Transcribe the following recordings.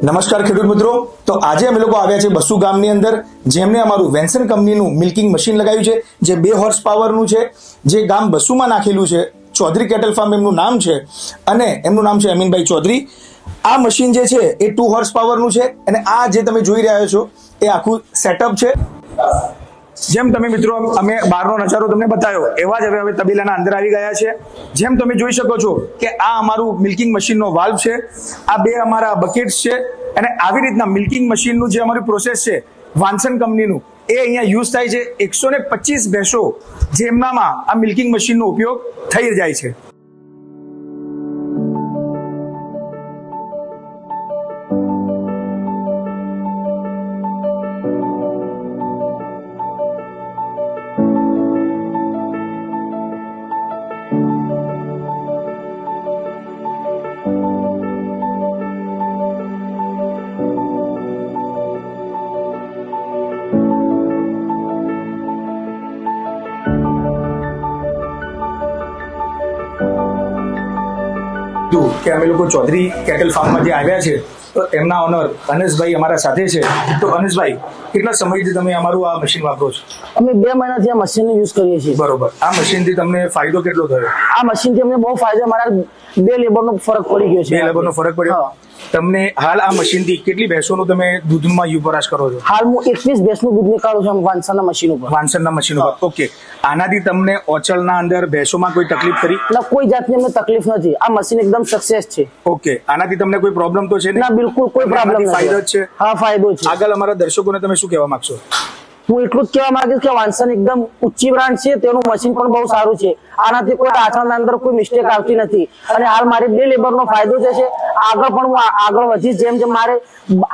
નમસ્કાર ખેડૂત મિત્રો, તો આજે અમે લોકો આવ્યા છે બસુ ગામની અંદર, જેમને અમારું વેન્સન કંપનીનું મિલ્કિંગ મશીન લગાવ્યું છે, જે 2 હોર્સ પાવરનું છે, જે ગામ બસુમાં નાખેલું છે. ચૌધરી કેટલ ફાર્મ એમનું નામ છે અને એમનું નામ છે અમીનભાઈ ચૌધરી. આ મશીન જે છે એ 2 હોર્સ પાવરનું છે અને આ જે તમે જોઈ રહ્યા છો એ આખું સેટઅપ છે. જેમ તમે મિત્રો અમે બહારનો નજારો તમને બતાવ્યો એવા જ હવે તબેલાના અંદર આવી ગયા છે. જેમ તમે જોઈ શકો છો કે આ અમારું મિલ્કિંગ મશીનનો વાલ્વ છે, આ 2 અમારા બકેટ્સ છે અને આવી રીતના મિલ્કિંગ મશીનનું જે અમારી પ્રોસેસ છે વાન્સન કંપનીનું એ અહીંયા યુઝ થાય છે. 125 ભેંસો જેમનામાં આ મિલ્કિંગ મશીનનો ઉપયોગ થઈ જાય છે. કે અમે લોકો ચૌધરી કેટલ ફાર્મમાં જે આવ્યા છે તો એમના ઓનર અનેશભાઈ અમારા સાથે છે. તો અનેશભાઈ, કેટલા સમયથી તમે અમારું આ મશીન વાપરો છો? અમે 2 મહિનાથી આ મશીન યુઝ કરીએ છીએ. બરોબર. આ મશીનથી તમને ફાયદો કેટલો થયો? આ મશીનથી અમને બહુ ફાયદો, મારા 2 લેબરનો ફરક પડી ગયો છે. 2 લેબરનો ફરક પડ્યો. તમને હાલ આ મશીનથી કેટલી ભેંસોનું તમે દૂધમાં યુપરાશ કરો છો? હાલ હું 21 ભેંસનું દૂધ નીકાળું છું વાન્સનના મશીન ઉપર. વાન્સનના મશીન ઉપર. ઓકે. આનાથી તમને ઓચલના અંદર ભેંસોમાં કોઈ તકલીફ કરી? ના, કોઈ જાતની અમને તકલીફ નથી. આ મશીન એકદમ સક્સેસ છે. ઓકે. આનાથી તમને કોઈ પ્રોબ્લેમ તો છે નહીં? ના, બિલકુલ કોઈ પ્રોબ્લેમ નથી. ફાયદો જ છે. હા, ફાયદો છે. આગળ અમારા દર્શકોને તમે શું કહેવા માંગશો? હું એટલું જ કહેવા માંગીશ કે વાન્સન એકદમ ઊંચી બ્રાન્ડ છે, તેનું મશીન પણ બહુ સારું છે. આનાથી કોઈ આચરણના અંદર કોઈ મિસ્ટેક આવતી નથી અને હાલ મારે 2 લેબરનો ફાયદો છે. આગળ પણ હું આગળ વધીશ. જેમ જેમ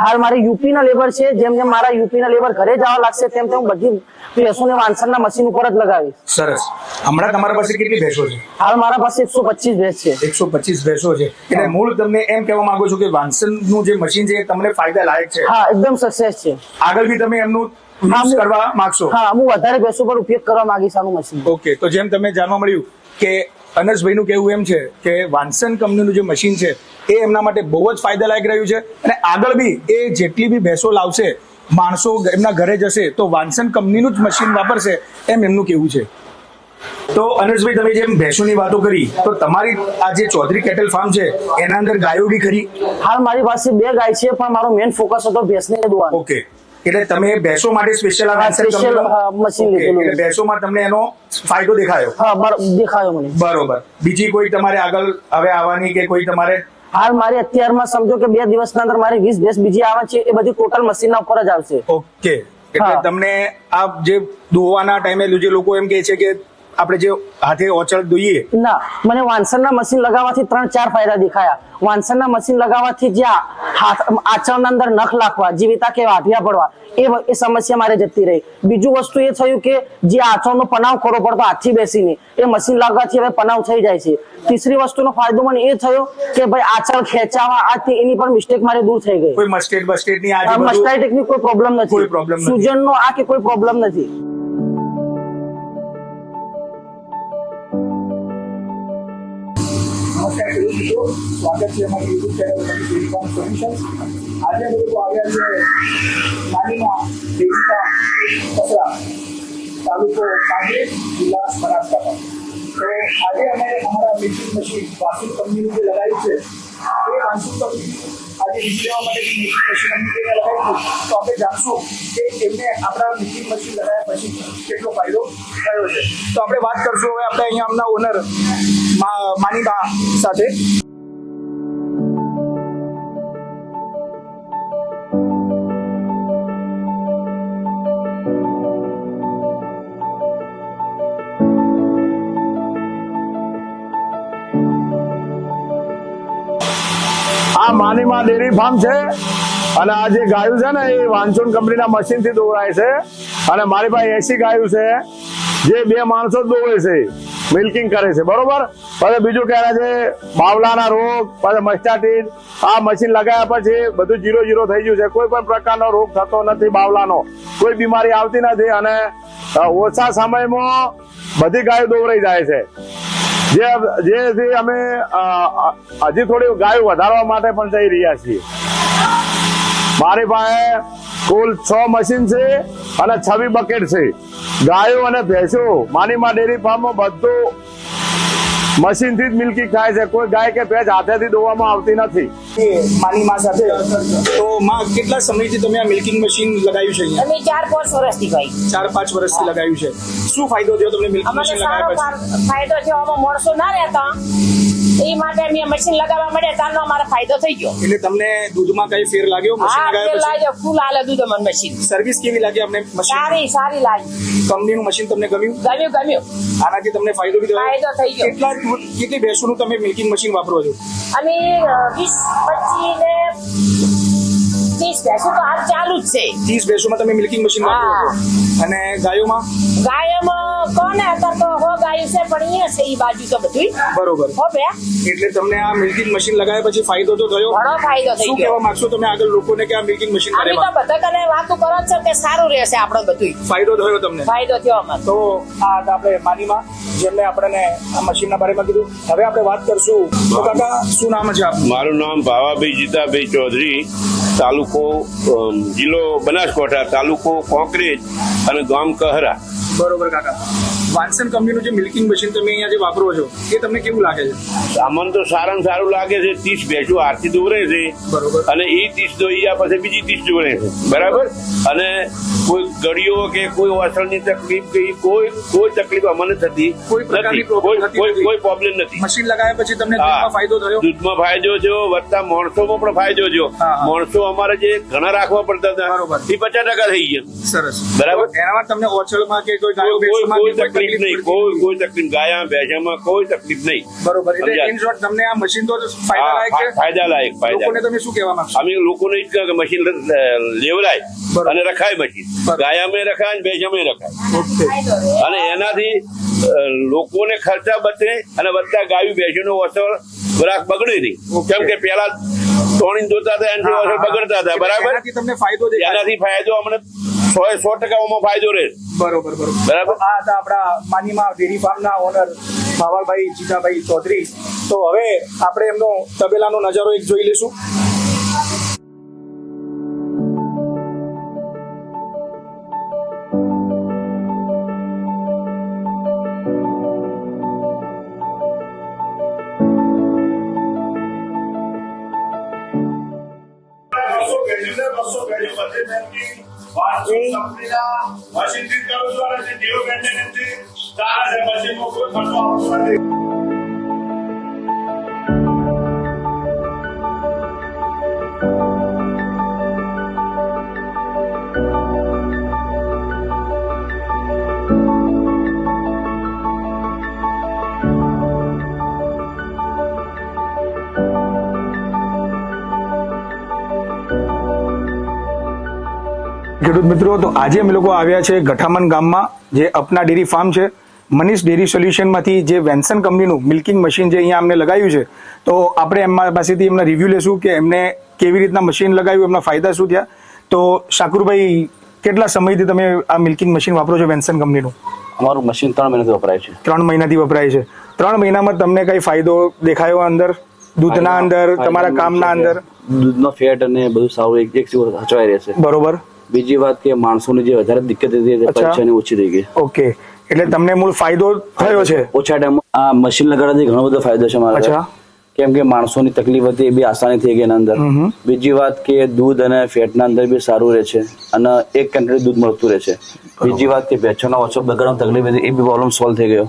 હાલ મારે યુપીના લેબર છે, જેમ જેમ મારા યુપીના લેબર ઘરે જવા લાગશે તેમ તેમ બધી ભેંસોને વાન્સનના મશીન ઉપર જ લગાવીશ. સરસ. હમણાં તમારા પાસે કેટલી ભેંસો છે? હાલ મારા પાસે 125 ભેંસ છે. 125 ભેંસો છે. એટલે મૂળ તમને એમ કહેવા માંગો છો કે વાન્સનનું જે મશીન છે એ તમને ફાયદા લાયક છે? હા, એકદમ સક્સેસ છે. આગળ બી તમે એમનું યુઝ કરવા માંગશો? હા, હું વધારે ભેંસો પર ઉપયોગ કરવા માંગીશ આનું મશીન. ઓકે. તો જેમ તમે જાણવા મળ્યું કે અનસભાઈનું કહેવું એમ છે કે વાન્સન કંપનીનું જે મશીન છે એ એમના માટે બહુ જ ફાયદાલાયક રહ્યું છે અને આગળ બી એ જેટલી બી ભેંસો લાવશે, માણસો એમના ઘરે જશે તો વાન્સન કંપનીનું જ મશીન વાપરશે એમ એમનું કહેવું છે. તો અનસભાઈ, તમે જેમ ભેંસોની વાતો કરી તો તમારી આ જે ચૌધરી કેટલ ફાર્મ છે એના અંદર ગાયો બી ખરી? હાલ મારી પાસે 2 ગાય છે, પણ મારો મેઇન ફોકસ હતો ભેંસને દોવાનો. ઓકે. એટલે તમે ભેંસો માટે સ્પેશિયલ મશીન લીધેલું. એટલે ભેંસોમાં તમને એનો ફાયદો દેખાયો? હા, દેખાયો મને. બરોબર. બીજી કોઈ તમારે આગળ હવે આવવાની કે કોઈ તમારે? હાલ મારે અત્યારમાં સમજો કે 2 દિવસના અંદર મારે 20 ભેંસ બીજી આવે છે, એ બધી ટોટલ મશીનના ઉપર જ આવશે. ઓકે. એટલે તમને આ જે દોવાના ટાઈમે જે લોકો એમ કહે છે કે આપણે જે હાથે ઓચળ દોઈએ, ના, મને વાન્સનના મશીન લગાવવાથી 3-4 ફાયદા દેખાયા. વાન્સનના મશીન લગાવવાથી જે આચરણના અંદર નખ લાગવા, જીવિતા કે વાઢિયા પડવા, એ સમસ્યા મારે જતી રહી. બીજું વસ્તુ એ થયું કે જે આચરણનો પનાવ કરવો પડતો હાથથી બેસીને, એ મશીન લાગવાથી હવે પનાવ થઈ જાય છે. ત્રીજી વસ્તુનો ફાયદો મને એ થયો કે ભાઈ આચરણ ખેંચાવા એની પણ મિસ્ટેક મારે દૂર થઈ ગઈ. કોઈ મસ્ટેડની મસ્ટાઇટની કોઈ પ્રોબ્લેમ નથી, સૂજનનો કે કોઈ પ્રોબ્લેમ નથી. નમસ્કાર ખેડૂત મિત્રો, સ્વાગત છે અમારી YouTube channel dairy farm solutions. આજે અમે લોકો આવ્યા છે નાનીમાં ડેરી ફાર્મ કસરા, તાલુકો કાંકરેજ, જિલ્લા બનાસકાંઠા. તો આજે અમે અમારા મિલ્કિંગ મશીન વાન્સન કંપનીનું જે લગાવ્યું છે એ વાન્સન કંપની આજે દૂધ લેવા માટે મિલ્કિંગ મશીન અમને લગાવ્યું. તો આપણે જાણશું કે એમને આપણા મિલ્કિંગ મશીન લગાવ્યા પછી કેટલો ફાયદો થયો છે. તો આપણે વાત કરશું હવે આપણે અહીંયા આમના ઓનર માનીબા સાથે. આ માનીમાં ડેરી ફાર્મ છે અને આ જે ગાયું છે ને એ વાન્સન કંપનીના મશીન થી દોરાય છે અને મારી પાસે 80 ગાયું છે જે 2 માણસો જ દોવે છે, મિલ્કિંગ કરે છે. બરોબર. પછી બીજું કહે છે બાવલાના રોગ, પછી મસ્ટાટીન, આ મશીન લગાવ્યા પછી બધું 0-0 થઈ ગયું છે. કોઈ પણ પ્રકારનો રોગ થતો નથી, બાવલાનો કોઈ બીમારી આવતી નથી અને ઓછા સમયમાં બધી ગાયો દોવરાઈ જાય છે. જે અમે હજી થોડી ગાયો વધારવા માટે પણ જઈ રહ્યા છીએ. મારી પાસે કુલ 6 મશીન છે અને 26 બકેટ છે. ગાયો અને ભેંસો માનીમાં ડેરી ફાર્મમાં બધું મશીન થી જ મિલ્કિંગ થાય છે. કોઈ ગાય કે ભેંસ હાથેથી દોવામાં આવતી નથી. માની માં સાથે તો માં કેટલા સમયથી તમે આ મિલ્કિંગ મશીન લગાવ્યું છે અહીંયા? અમે 4-5 વર્ષથી ભાઈ 4-5 વર્ષથી લગાવ્યું છે. શું ફાયદો થયો તમને મિલ્કિંગ અમને મશીન સારો લગાવ્યા પછી? ફાયદો થયો. આમાં માણસો ના રહેતા એ માટે અમે મશીન લગાવવા મળ્યા તારનો અમારો ફાયદો થઈ ગયો. એટલે તમને દૂધમાં કઈ ફેર લાગ્યો મશીન હા લગાવ્યા પછી? લાગ્યો ફૂલ આલે દૂધ અમને મશીન સર્વિસ કેવી લાગી આપણે મશીન? સારી લાગી. કંપનીનું મશીન તમને ગમ્યું? ગમ્યું. આનાથી તમને ફાયદો બી થયો? ફાયદો થઈ ગયો. કેટલી ભેંસોનું તમે મિલ્કિંગ મશીન વાપરો છો? અમે 20-25 ને 30 ભેંસો તો હાલ ચાલુ જ છે. 30 ભેંસોમાં તમે મિલ્કિંગ મશીન વાપરો છો અને ગાયોમાં? ગાયમાં કોને અત્યારે તો હો ગાયું છે પણ અહીંયા છે એ બાજુ તો બધું બરોબર. હો બે એટલે તમને આ મિલ્કિંગ મશીન લગાવ્યા પછી ફાયદો તો થયો? ઘણો ફાયદો થઈ શું ગયો. કહેવા માંગશો તમે આગળ લોકોને કે આ મિલ્કિંગ મશીન અમે તો બધા કને વાતો કરો છો કે સારું રહેશે આપણે બધું. ફાયદો થયો તમને? ફાયદો થયો અમારે. તો આ હતા આપણે માનીમાં જેમને આપણને આ મશીનના બારેમાં કીધું. હવે આપણે વાત કરશું. તો કાકા શું નામ છે આપનું? મારું નામ ભાવાભાઈ જીતાભાઈ ચૌધરી, તાલુકો જિલ્લો બનાસકાંઠા, તાલુકો કોંકરેજ અને ગામ કહરા. બરોબર કાકા, વાન્સન કંપનીનું જે મિલ્કિંગ મશીન તમે અહીંયા જે વાપરો છો એ તમને કેવું લાગે છે? અમને તો સારામાં સારું લાગે છે. 30 ભેંસો આરતી દોરે છે બરોબર. અને એ 30 દોઈ ગયા પછી બીજી 30 દોરે છે. બરાબર. અને કોઈ ગળીઓ કે કોઈ વાસણની તકલીફ કે કોઈ તકલીફ અમને થતી કોઈ પ્રકારની problem થતી નથી. કોઈ પ્રોબ્લેમ નથી. મશીન લગાવ્યા પછી તમને હા. દૂધમાં ફાયદો થયો? દૂધમાં ફાયદો થયો, વત્તા માણસોમાં પણ ફાયદો થયો. હા, હા. માણસો અમારે જે ઘણા રાખવા પડતા હતા બરોબર. એ 50% થઈ ગયા. સરસ. બરાબર. એનામાં તમને ઓછળમાં કે કોઈ ગાયો કોઈ ભેંસોમાં કોઈ કે તકલીફ નહીં, કોઈ તકલીફ ગાયા ભેંસામાં કોઈ તકલીફ નહીં. બરોબર. એટલે સમજ્યા? ઇન શોર્ટ તમને આ મશીન તો ફાયદાલાયક છે. ફાયદાલાયક લોકોને તમે શું કહેવા માંગશો? અમે લોકોને જ કહે કે મશીન લેવરાય બરાબર. અને રખાય મશીન. બરાબર. ગાયામાં રખાય અને ભેંસામાં રખાય. ઓકે. અને એનાથી લોકોને ખર્ચા બચે અને બધા ગાયું ભેંસોનો વસળ વરાક બગડે નહીં. ઓકે. કેમ કે પેલા તોડીને જોતા હતા એનાથી હા, વસળ હા. બગડતા હતા. બરાબર. એનાથી તમને ફાયદો દેખાય? એનાથી ફાયદો અમને 100% ફાયદો રહે. બરોબર. બરાબર. આ હતા આપણા માનીમાં ડેરી ફાર્મના ઓનર ભાવાભાઈ જીતાભાઈ ચૌધરી. તો હવે આપણે એમનો તબેલાનો નજારો એક જોઈ લઈશું. ખેડૂત મિત્રો, તો આજે અમે લોકો આવ્યા છે ગઠામણ ગામમાં, જે અપના ડેરી ફાર્મ છે. મનીષ ડેરી સોલ્યુશનમાંથી જે વેન્સન કંપનીનું મિલ્કિંગ મશીન જે અહીંયા અમને લગાવ્યું છે, તો આપણે એમના પાસેથી એમના રિવ્યુ લેશું કે એમને કેવી રીતના મશીન લગાવ્યું, એમના ફાયદા શું થયા. તો શાકુરભાઈ, કેટલા સમયથી તમે આ મિલ્કિંગ મશીન વાપરો છો વેન્સન કંપનીનું? અમારું મશીન 3 મહિનાથી વપરાય છે. 3 મહિનાથી વપરાય છે. 3 મહિનામાં તમને કઈ ફાયદો દેખાયો અંદર, દૂધના અંદર, તમારા કામના અંદર? દૂધનો ફેટ અને બધું સારું એક સચવાઈ રહેશે. બરોબર. બીજી વાત કે માણસોની જે વધારે દિક્કત હતી તે પરેશાની ઓછી થઈ ગઈ. ઓકે, એટલે તમને મૂળ ફાયદો થયો છે. ઓછા ટાઈમ આ મશીન લગાડવાથી ઘણો બધો ફાયદો છે મારા. અચ્છા. કેમ કે માણસોની તકલીફ હતી એ બી આસાની થઈ ગઈ એના અંદર. બીજી વાત કે દૂધ અને ફેટના અંદર બી સારું રહે છે અને એક કંટ્રી દૂધ મળતું રહે છે. બીજી વાત કે ભેંસોના ઓછો બગાડવાની તકલીફ હતી એ બી પ્રોબ્લેમ સોલ્વ થઈ ગયો.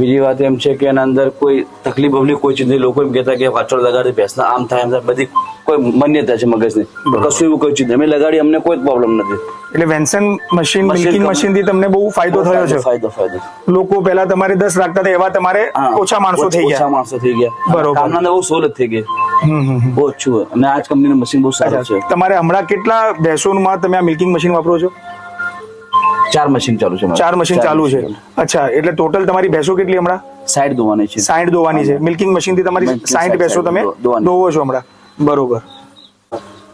બીજી વાત એમ છે કે એના અંદર કોઈ તકલીફ બબલી કોઈ ચીજ નહીં. લોકો એમ કહેતા કે વાછળ લગાડી ભેંસના આમ થાય એમ થાય, બધી કોઈ માન્યતા છે મગજની. કશું એવું કોઈ ચીજ અમે લગાડી અમને કોઈ પ્રોબ્લેમ નથી. એટલે વેન્સન મશીન, મિલ્કિંગ મશીન થી તમને બહુ ફાયદો થયો છે. ફાયદો લોકો પહેલા તમારે 10 રાખતા હતા, એવા તમારે ઓછા માણસો થઈ ગયા. ઓછા માણસો થઈ ગયા. બરોબર. કામના અંદર બહુ સહુલત થઈ ગઈ. બહુ ઓછું. અને આજ કંપનીનું મશીન બહુ સારું છે. તમારે હમણાં કેટલા ભેંસોમાં તમે આ મિલ્કિંગ મશીન વાપરો છો? 4 મશીન ચાલુ છે. 4 મશીન ચાલુ છે. અચ્છા, એટલે ટોટલ તમારી ભેંસો કેટલી હમણાં? 60 દોવાની છે. 60 દોવાની છે. મિલ્કિંગ મશીન થી તમારી 60 ભેંસો તમે દોવો છો હમણાં. બરોબર.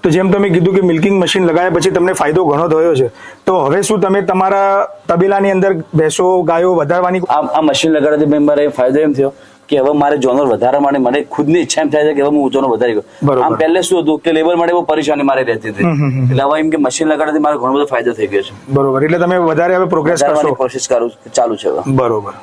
તો જેમ તમે કીધું કે મિલ્કિંગ મશીન લગાવ્યા પછી તમને ફાયદો ઘણો થયો છે, તો હવે શું તમે તમારા તબેલાની અંદર ભેંસો ગાયો વધારવાની? આ મશીન લગાડવાથી મારે ફાયદો એમ થયો કે હવે મારે જોનર વધારવા માટે મને ખુદની ઈચ્છા એમ થાય છે કે હવે હું જોનર વધારી બરોબર. ગયો. આમ પહેલે શું હતું કે લેબર માટે બહુ પરેશાની મારે રહેતી હતી, એટલે હવે એમ કે મશીન લગાડવાથી મારો ઘણો બધો ફાયદો થઈ ગયો છે. બરોબર, એટલે તમે વધારે હવે પ્રોગ્રેસ કરશો. વધારવાની કોશિશ કરું ચાલુ છે હવે. બરોબર.